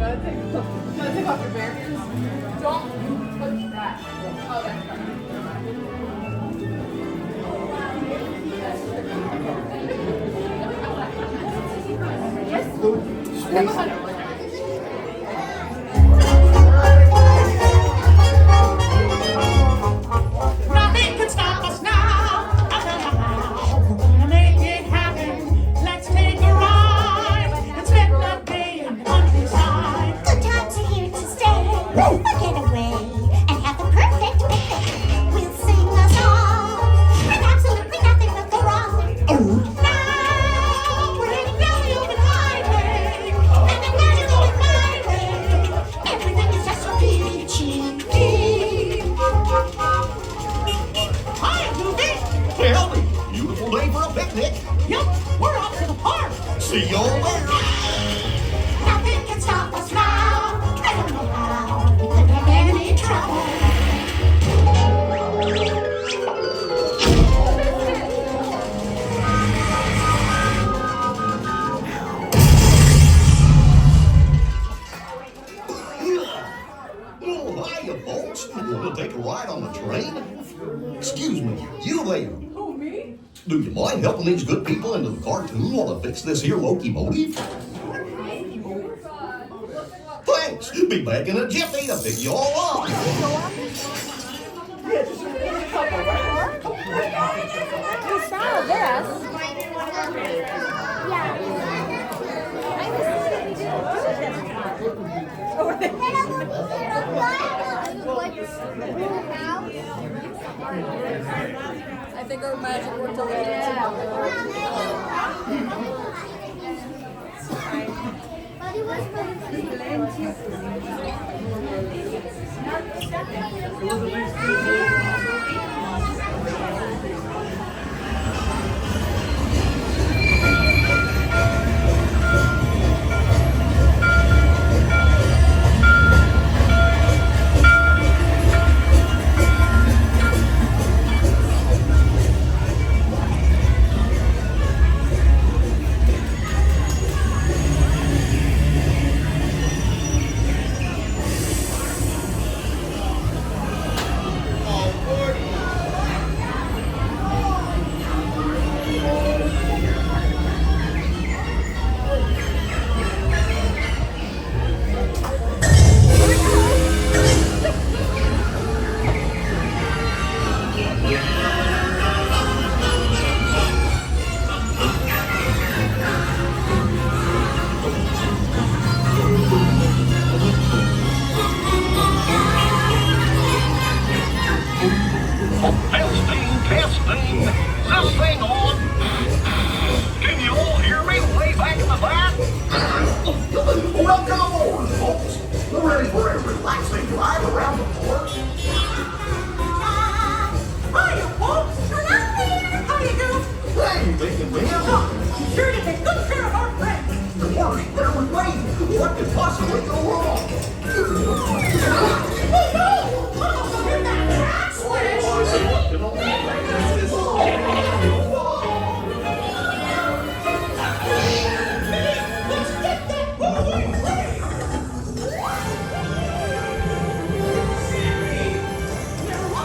Gotta take off your barriers. Don't put that. Oh, that's fine. Yes. Nothing can stop us now. We're gonna make it happen. Let's take a ride and spend the day in the countryside. Good times are here to stay. We'll get away and have the perfect picnic. We'll sing a song, and absolutely nothing will go wrong. Now we're heading down the open highway, and the magical highway. Everything is just so peachy keen. Hi, Goofy. Well, beautiful day for a picnic. Yep, we're off to the park. See you all there. Nothing can stop us now. I don't know how we could have any trouble. Oh, hiya, folks. Want to take a ride on the train? Excuse me, you there. Who, me? Do you mind helping these good people into the cartoon while I fix this here locomotive? Thanks. Be back in a jiffy to pick you all up. You saw this. I think our magic worked a little Testing. This thing on. Can you all hear me way back in the back? Welcome aboard, folks. We're ready for a relaxing drive around the port. Hiya, folks. Hello there. How you doing? Hey, thinking, man. Be sure to take good care of our friends. The water's there with me. What could possibly go wrong? Oh, no. Oh, hear that crack splash. Let's get that boy away. Get away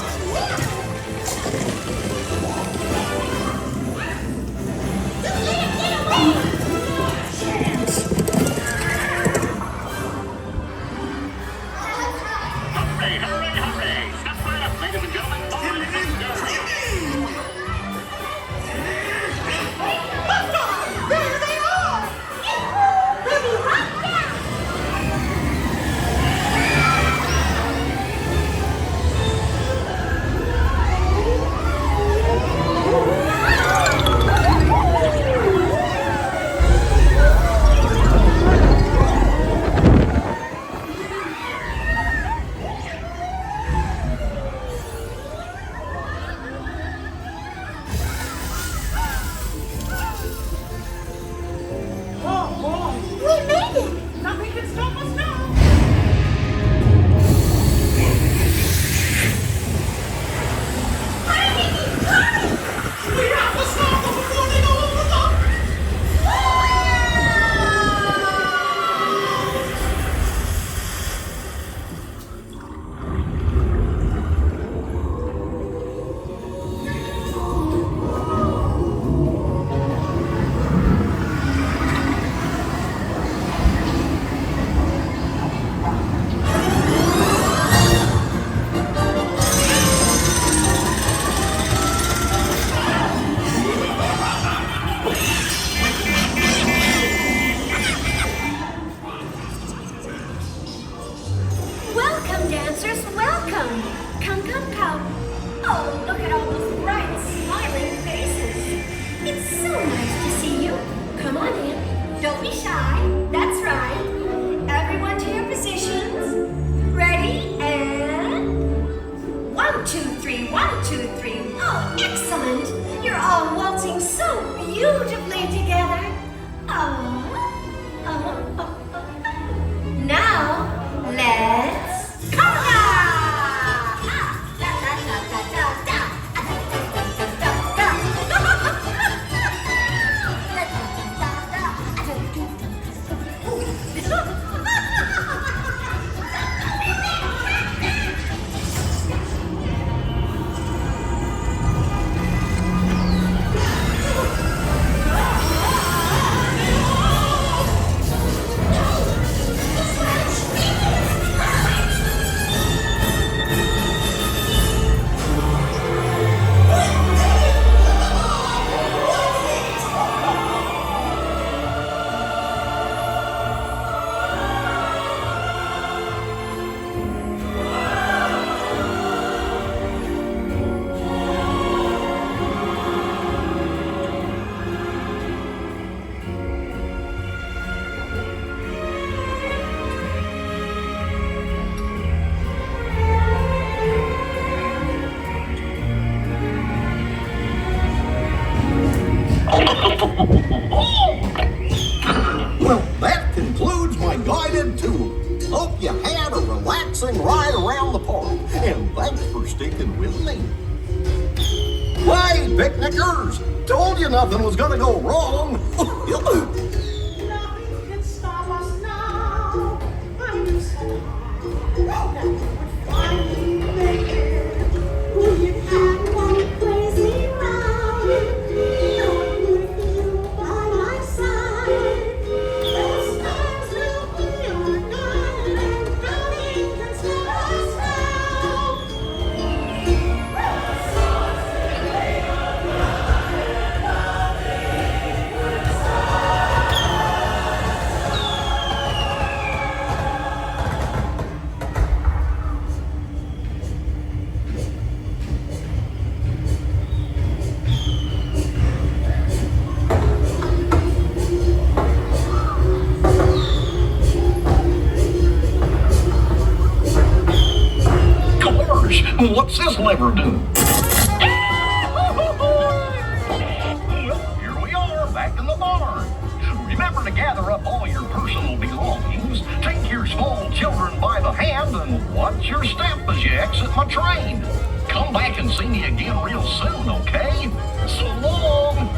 come. Oh, look at all those bright, smiling faces. It's so nice to see you. Come on in. Don't be shy. That's right. Everyone to your positions. Ready, and 1, 2, 3, 1, 2, 3. Oh, excellent. You're all waltzing so beautifully together. Oh. Now, let's conga! Da, da, da, da, da, da. Well, that concludes my guided tour. Hope you had a relaxing ride around the park, and thanks for sticking with me. Hey, picnickers! Told you nothing was gonna go wrong. Nothing can stop us now. I'm so high that we would finally make it. We had one crazy ride. Not with you by my side. Those times will be our guide, and nothing can stop us now. Gosh, what's this lever do? Here we are, back in the barn. Remember to gather up all your personal belongings, take your small children by the hand, and watch your step as you exit my train. Come back and see me again real soon, okay? So long!